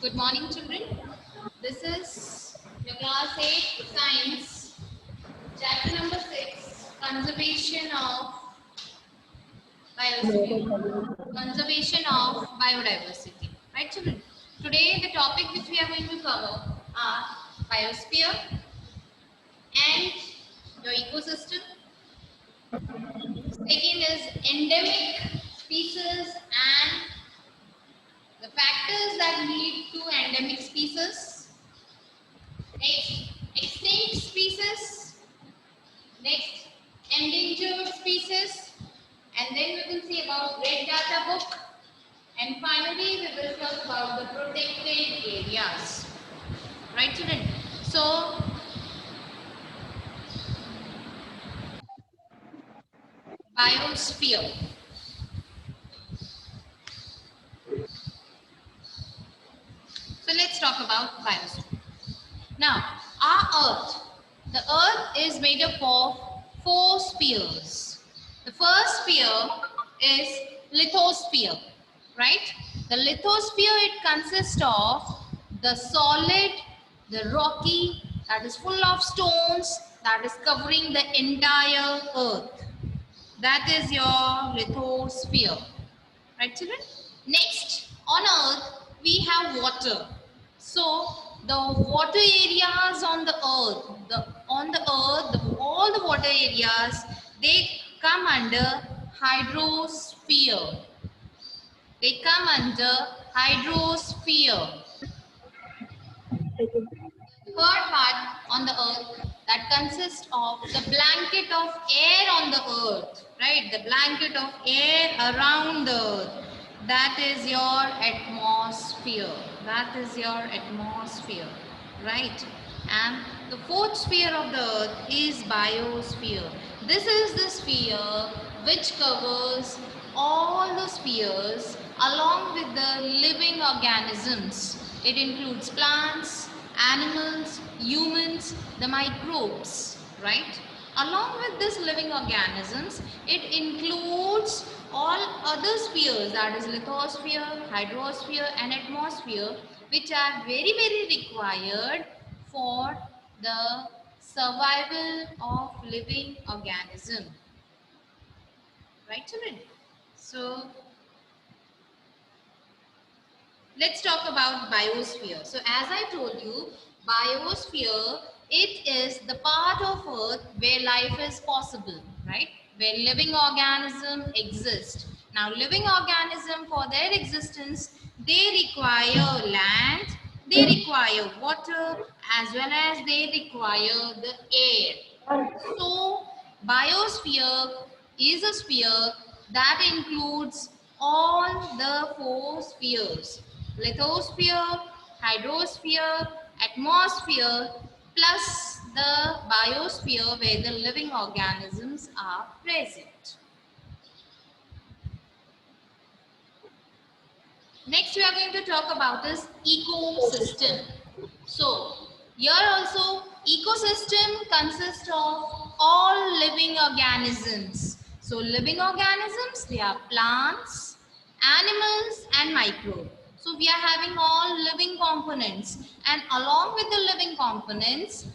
Good morning, children. This is your class 8 science, chapter number 6, conservation of biosphere. Conservation of biodiversity. Right, children? Today, the topic which we are going to cover are biosphere and your ecosystem. Second is endemic species and the factors that lead to endemic species. Next, extinct species. Next, endangered species. And then we will see about Red Data Book. And finally, we will talk about the protected areas. Right, children? So, biosphere. So, let's talk about biosphere. Now, our Earth. The Earth is made up of 4 spheres. The first sphere is lithosphere, right? The lithosphere, it consists of the solid, the rocky, that is full of stones, that is covering the entire Earth. That is your lithosphere, right, children? Next, on Earth, we have water. So, the water areas on the Earth, all the water areas, they come under hydrosphere. They come under hydrosphere. Third part on the earth that consists of the blanket of air on the earth, right? The blanket of air around the earth. That is your atmosphere. That is your atmosphere, right? And the fourth sphere of the earth is biosphere. This is the sphere which covers all the spheres along with the living organisms. It includes plants, animals, humans, the microbes, right? Along with this living organisms, it includes all other spheres, that is lithosphere, hydrosphere and atmosphere, which are very required for the survival of living organism. Right, children? So, let's talk about biosphere. So as I told you, biosphere, it is the part of earth where life is possible, right? Where living organism exist. Now living organism, for their existence, they require land, they require water, as well as they require the air. So, biosphere is a sphere that includes all the 4 spheres: lithosphere, hydrosphere, atmosphere, plus the biosphere where the living organisms are present. Next, we are going to talk about this ecosystem. So, here also, ecosystem consists of all living organisms. So, living organisms, they are plants, animals and microbes. So, we are having all living components, and along with the living components,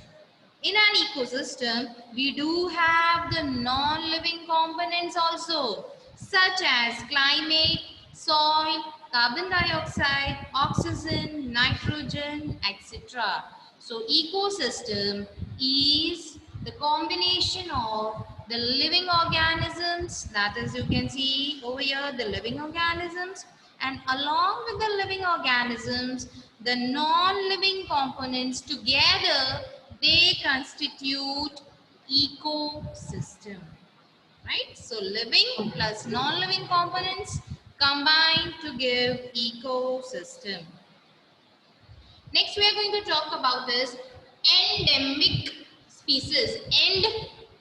in an ecosystem, we do have the non-living components also, such as climate, soil, carbon dioxide, oxygen, nitrogen, etc. So, ecosystem is the combination of the living organisms, that is, you can see over here the living organisms, and along with the living organisms, the non-living components together, they constitute ecosystem, right? So living plus non-living components combine to give ecosystem. Next, we are going to talk about this endemic species. End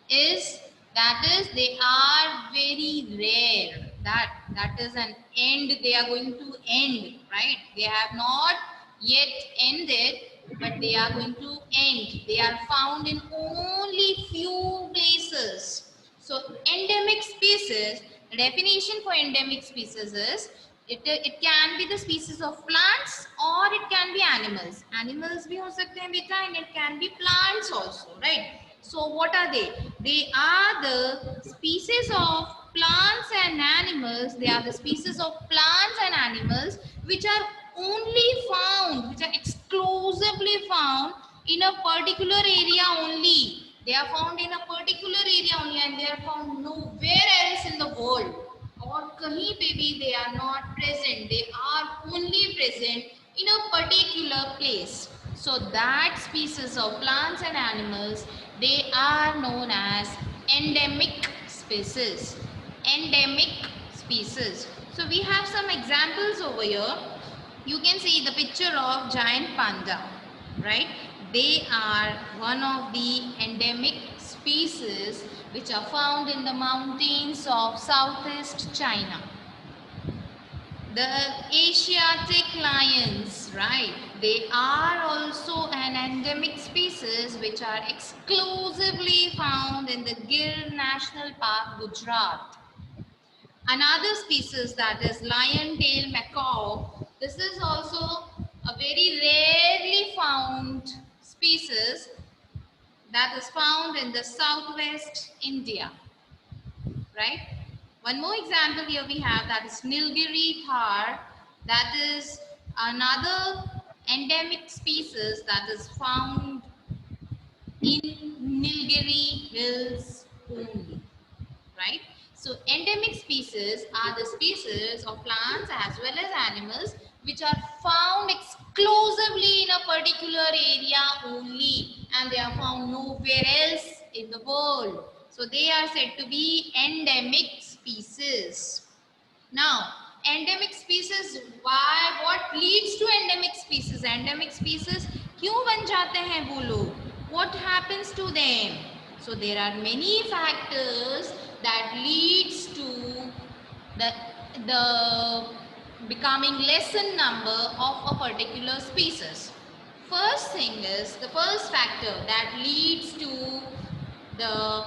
is, that is, they are very rare. That is an end. They are going to end, right? They have not yet ended, but they are going to end. They are found in only few places. So endemic species, the definition for endemic species is it can be the species of plants or or it can be animals. Animals भी हो सकते हैं बेटा, and it can be plants also, right? So what are they? They are the species of plants and animals. They are the species of plants and animals which are only found, which are exclusively found in a particular area only. They are found in a particular area only, and they are found nowhere else in the world. और कहीं पे भी they are not present. They are only present in a particular place. So that species of plants and animals, they are known as endemic species. Endemic species. So we have some examples over here. You can see the picture of giant panda, right? They are one of the endemic species which are found in the mountains of southeast China. The Asiatic lions, right? They are also an endemic species which are exclusively found in the Gir National Park, Gujarat. Another species, that is lion-tailed macaw. This is also a very rarely found species that is found in the southwest India, right? One more example here we have, that is Nilgiri thar. That is another endemic species that is found in Nilgiri hills only, right? So endemic species are the species of plants as well as animals which are found exclusively in a particular area only, and they are found nowhere else in the world. So they are said to be endemic species. Now, endemic species, why, what leads to endemic species? Endemic species क्यों बन जाते हैं वो लोग? What happens to them? So there are many factors that leads to the the becoming less in number of a particular species. First thing is, the first factor that leads to the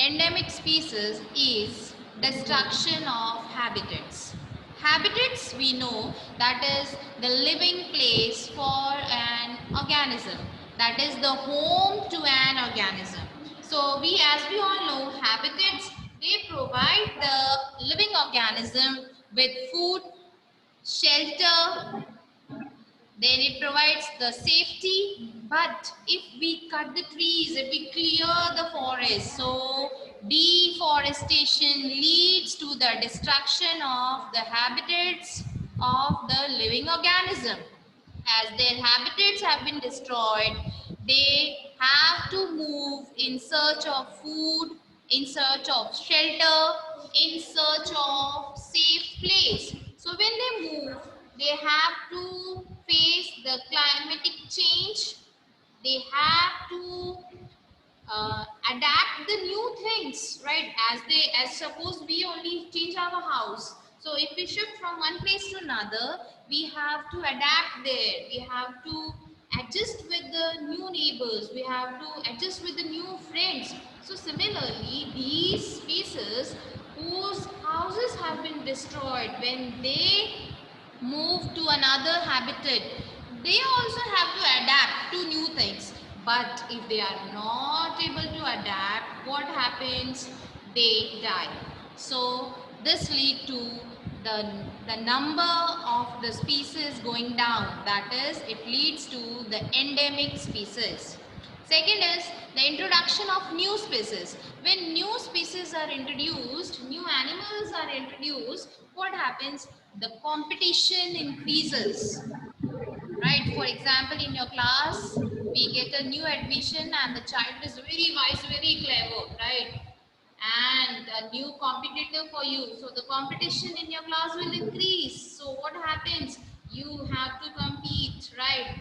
endemic species is destruction of habitats. Habitats, we know, that is the living place for an organism. That is the home to an organism. So as we all know, habitats, they provide the living organism with food, shelter, then it provides the safety. But if we cut the trees, if we clear the forest, so deforestation leads to the destruction of the habitats of the living organism. As their habitats have been destroyed, they have to move in search of food, in search of shelter, in search of safe place. So when they move, they have to face the climatic change. They have to adapt the new things, right? As suppose we only change our house. So if we shift from one place to another, we have to adapt there. We have to adjust with the new neighbors. We have to adjust with the new friends. So similarly, these species whose houses have been destroyed, when they move to another habitat, they also have to adapt to new things. But if they are not able to adapt, what happens? They die. So this lead to the number of the species going down. That is, it leads to the endemic species. Second is the introduction of new species. When new species are introduced, new animals are introduced, what happens? The competition increases, right? For example, in your class, we get a new admission and the child is very wise, very clever, right? And a new competitor for you. So the competition in your class will increase. So what happens? You have to compete, right?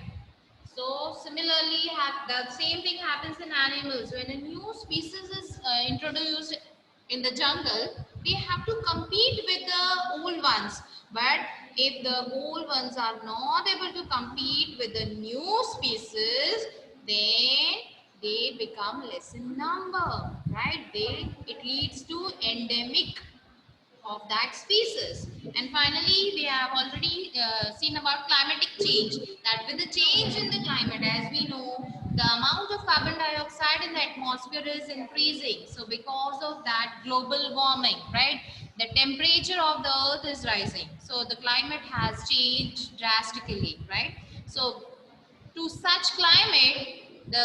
So similarly, the same thing happens in animals. When a new species is introduced in the jungle, they have to compete with the old ones. But if the old ones are not able to compete with the new species, then they become less in number, right? It leads to endemic of that species. And finally, we have already seen about climatic change, that with the change in the climate, as we know, the amount of carbon dioxide in the atmosphere is increasing. So because of that global warming, right, the temperature of the earth is rising. So the climate has changed drastically, right? So to such climate, the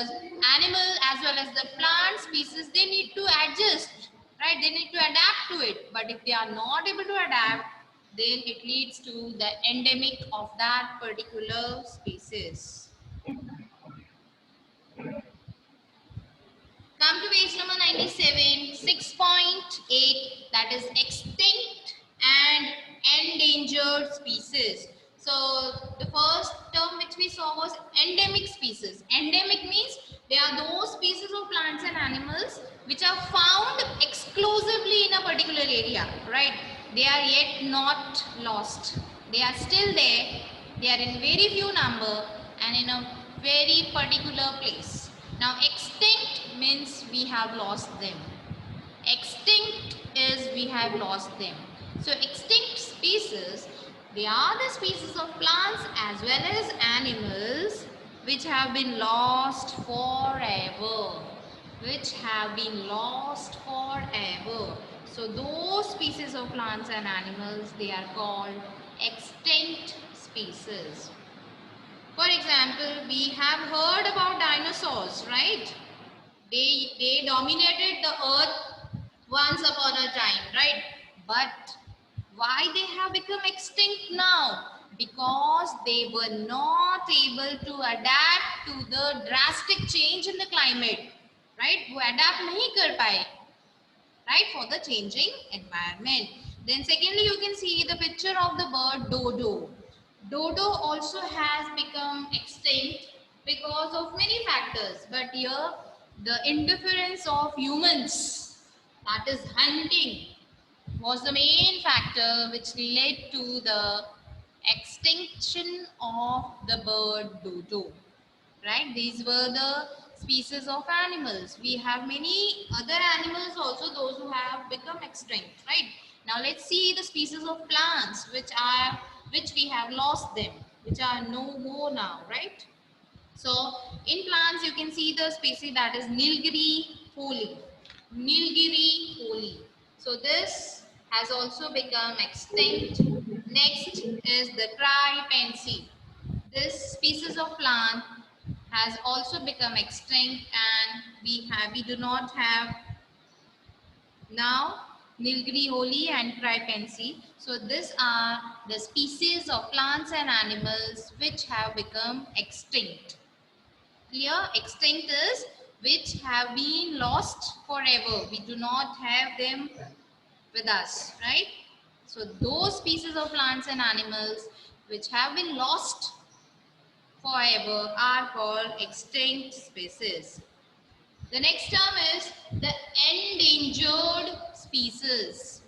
animal as well as the plant species, they need to adjust, right? They need to adapt to it. But if they are not able to adapt, then it leads to the endemic of that particular species. Come to page number 97, 6.8, that is extinct and endangered species. So the first term which we saw was endemic species. Endemic means they are those species of plants and animals which are found exclusively in a particular area, right? They are yet not lost. They are still there. They are in very few number and in a very particular place. Now extinct means we have lost them. Extinct is we have lost them. So extinct species, they are the species of plants as well as animals which have been lost forever. Which have been lost forever. So those species of plants and animals, they are called extinct species. For example, we have heard about dinosaurs, right? They dominated the earth once upon a time, right? But why they have become extinct now? Because they were not able to adapt to the drastic change in the climate, right? वो adapt नहीं कर पाए, right, for the changing environment. Then secondly, you can see the picture of the bird dodo. Dodo also has become extinct because of many factors, but here the interference of humans, that is hunting, was the main factor which led to the extinction of the bird dodo, right? These were the species of animals. We have many other animals also, those who have become extinct, right? Now let's see the species of plants which we have lost them, which are no more now, right? So in plants you can see the species that is Nilgiri foli. Nilgiri foli. So this has also become extinct. Next is the Trypancy. This species of plant has also become extinct, and we do not have now Nilgiri Holi and Trypancy. So these are the species of plants and animals which have become extinct. Clear? Extinct is which have been lost forever. We do not have them with us, right? So those species of plants and animals which have been lost forever are called extinct species. The next term is the endangered species.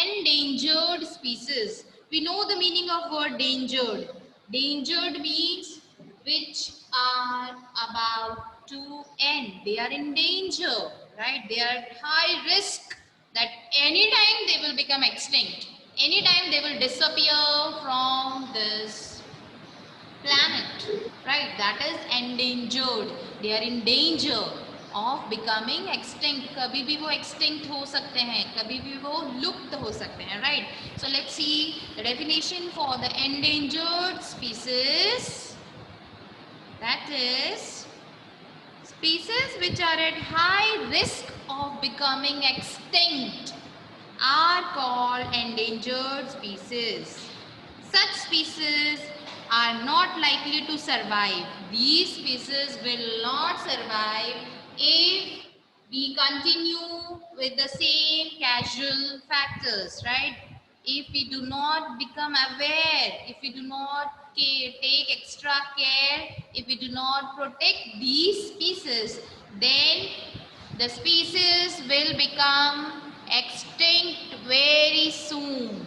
Endangered species. We know the meaning of word dangered. Dangered means which are about to end. They are in danger, right? They are at high risk that anytime they will become extinct. Anytime they will disappear from this planet, right? That is endangered. They are in danger of becoming extinct. कभी भी वो extinct हो सकते हैं, कभी भी वो लुप्त हो सकते हैं, right? So let's see the definition for the endangered species. That is species which are at high risk of becoming extinct are called endangered species. Such species are not likely to survive. These species will not survive if we continue with the same casual factors, right? If we do not become aware, if we do not take extra care, if we do not protect these species, then the species will become extinct very soon.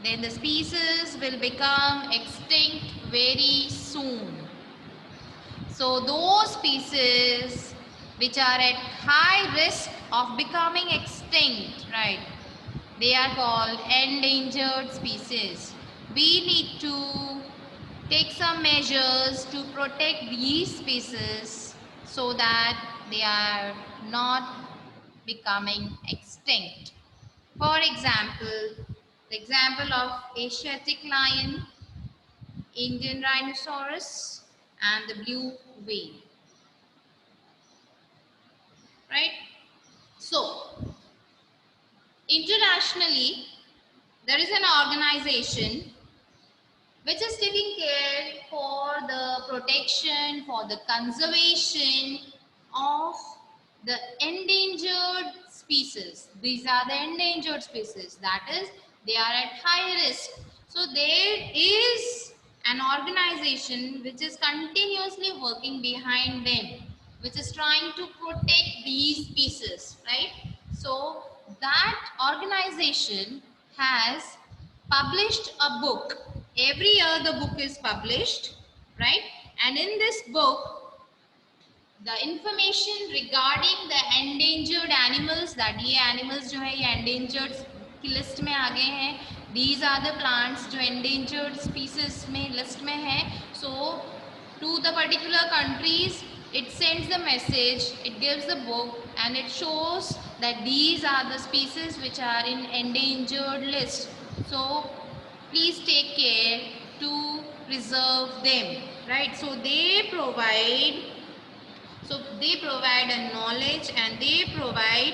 Then the species will become extinct very soon. So those species which are at high risk of becoming extinct, right? They are called endangered species. We need to take some measures to protect these species so that they are not becoming extinct. For example, the example of Asiatic lion, Indian rhinoceros, and the blue whale, right? So, internationally, there is an organization which is taking care for the protection, for the conservation of the endangered species. These are the endangered species, that is, they are at high risk. So there is an organization which is continuously working behind them, which is trying to protect these species, right? So that organization has published a book. Every year the book is published, right? And in this book, the information regarding the endangered animals, that ये animals जो है ये endangered की list में आ गए हैं. These are the plants जो endangered species में list में है. So to the particular countries, it sends the message, it gives the book, and it shows that these are the species which are in endangered list. So please take care to preserve them, right? So they provide a knowledge, and they provide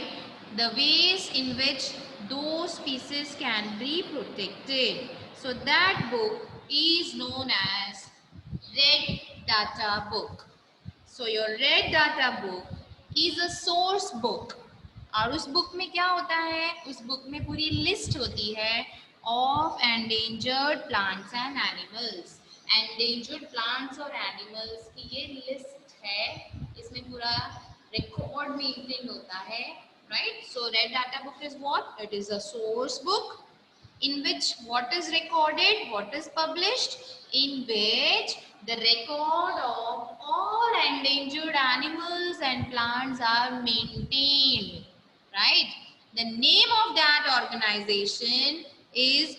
the ways in which those species can be protected. So that book is known as Red Data Book. So your Red Data Book is a source book. और उस book में क्या होता है? उस book में पूरी list होती है of endangered plants and animals. Endangered plants और animals की ये लिस्ट है. इसमें पूरा रिकॉर्ड मेंटेन होता है, right? So Red Data Book is what? It is a source book in which what is recorded, what is published, in which the record of all endangered animals and plants are maintained, right? The name of that organization is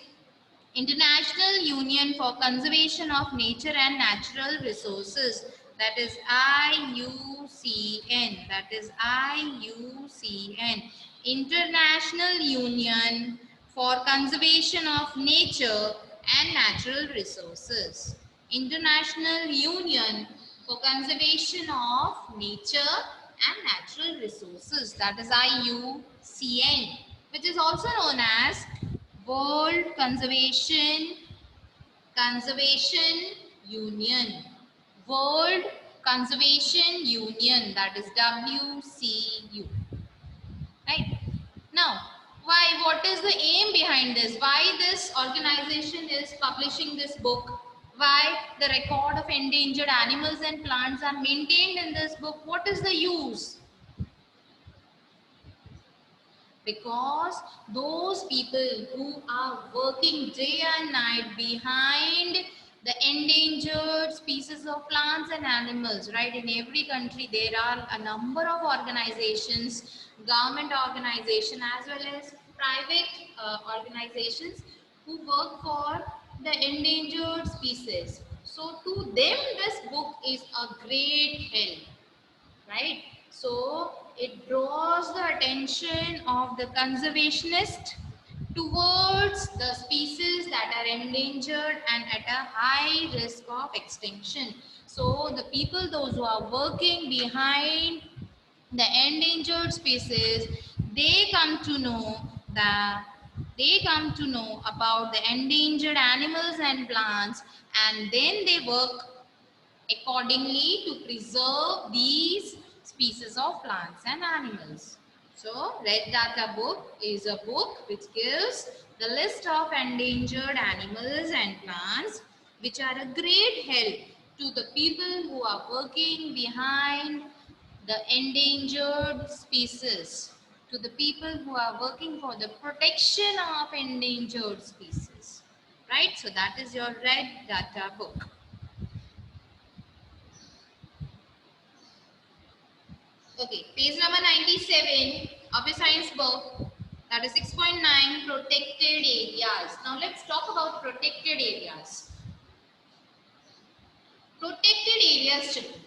International Union for Conservation of Nature and Natural Resources. That is IUCN. That is IUCN. International Union for Conservation of Nature and Natural Resources. International Union for Conservation of Nature and Natural Resources. That is IUCN, which is also known as World Conservation Union. World Conservation Union, that is WCU. Right? Now, why? What is the aim behind this? Why this organization is publishing this book? Why the record of endangered animals and plants are maintained in this book? What is the use? Because those people who are working day and night behind the endangered species of plants and animals, right? In every country there are a number of organizations, government organization as well as private organizations who work for the endangered species. So to them this book is a great help, right? So it draws the attention of the conservationist towards the species that are endangered and at a high risk of extinction. So the people, those who are working behind the endangered species, they come to know about the endangered animals and plants, and then they work accordingly to preserve these species of plants and animals. So Red Data Book is a book which gives the list of endangered animals and plants, which are a great help to the people who are working behind the endangered species, to the people who are working for the protection of endangered species, right? So that is your Red Data Book. Okay, page number 97 of a science book, That is 6.9 protected areas. Now let's talk about protected areas. Protected areas, children.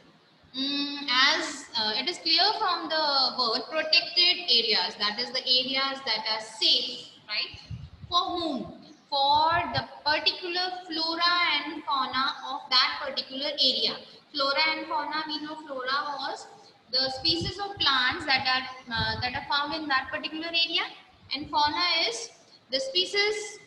As it is clear from the word protected areas, that is the areas that are safe, right? For whom? For the particular flora and fauna of that particular area. Flora and fauna, we know flora was the species of plants that are found in that particular area, and fauna is the species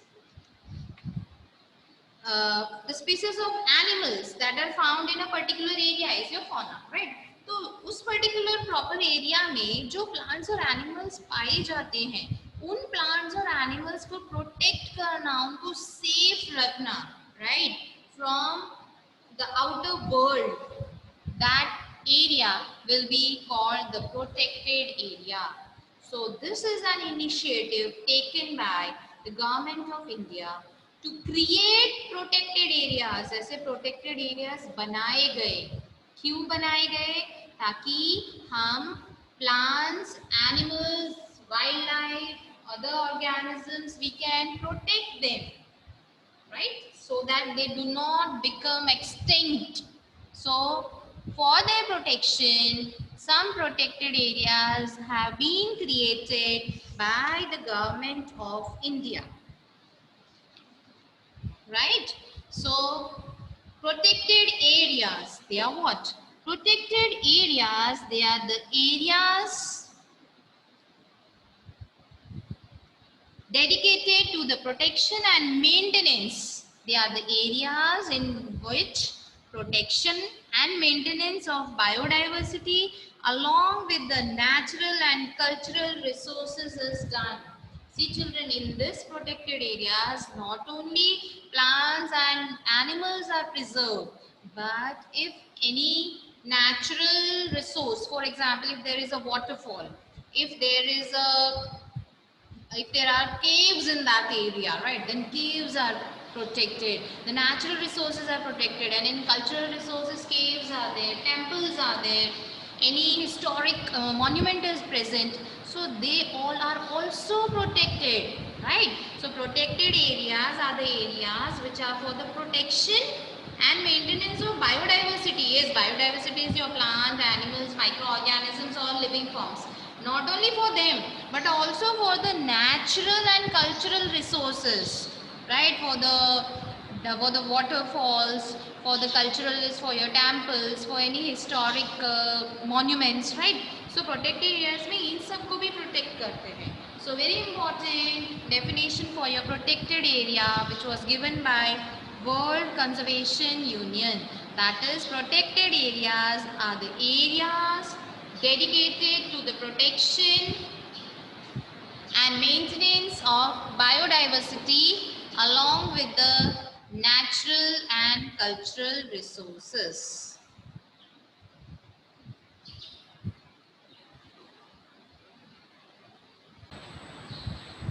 of animals that are found in a particular area is your fauna, right? तो उस particular proper area में जो plants और animals पाए जाते हैं, उन plants और animals को protect करना, उनको safe रखना, right, from the outer world, that area will be called the protected area. So this is an initiative taken by the government of India to create protected areas. ऐसे protected areas बनाए गए. क्यों बनाए गए? ताकि हम plants, animals, wildlife, other organisms, we can protect them, right? So that they do not become extinct. So for their protection, some protected areas have been created by the government of India. Right? So protected areas, they are what? Protected areas, they are the areas dedicated to the protection and maintenance. They are the areas in which protection and maintenance of biodiversity along with the natural and cultural resources is done. See children, in this protected areas, not only plants and animals are preserved, but if any natural resource, for example, if there is a waterfall, if there are caves in that area, right, then caves are protected, the natural resources are protected, and in cultural resources, caves are there, temples are there, any historic monument is present, so they all are also protected, right? So protected areas are the areas which are for the protection and maintenance of biodiversity. Yes, biodiversity is your plant, animals, microorganisms, all living forms. Not only for them, but also for the natural and cultural resources, right? For the waterfalls, for the culturalists, for your temples, for any historic monuments, right? So protected areas में इन सबको भी protect करते हैं. So very important definition for your protected area, which was given by World Conservation Union. That is, protected areas are the areas dedicated to the protection and maintenance of biodiversity along with the natural and cultural resources.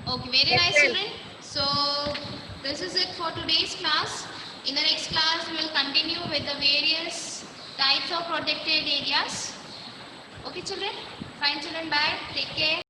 Okay, very nice children. So this is it for today's class. In the next class, we will continue with the various types of protected areas. Okay children, fine children, bye, take care.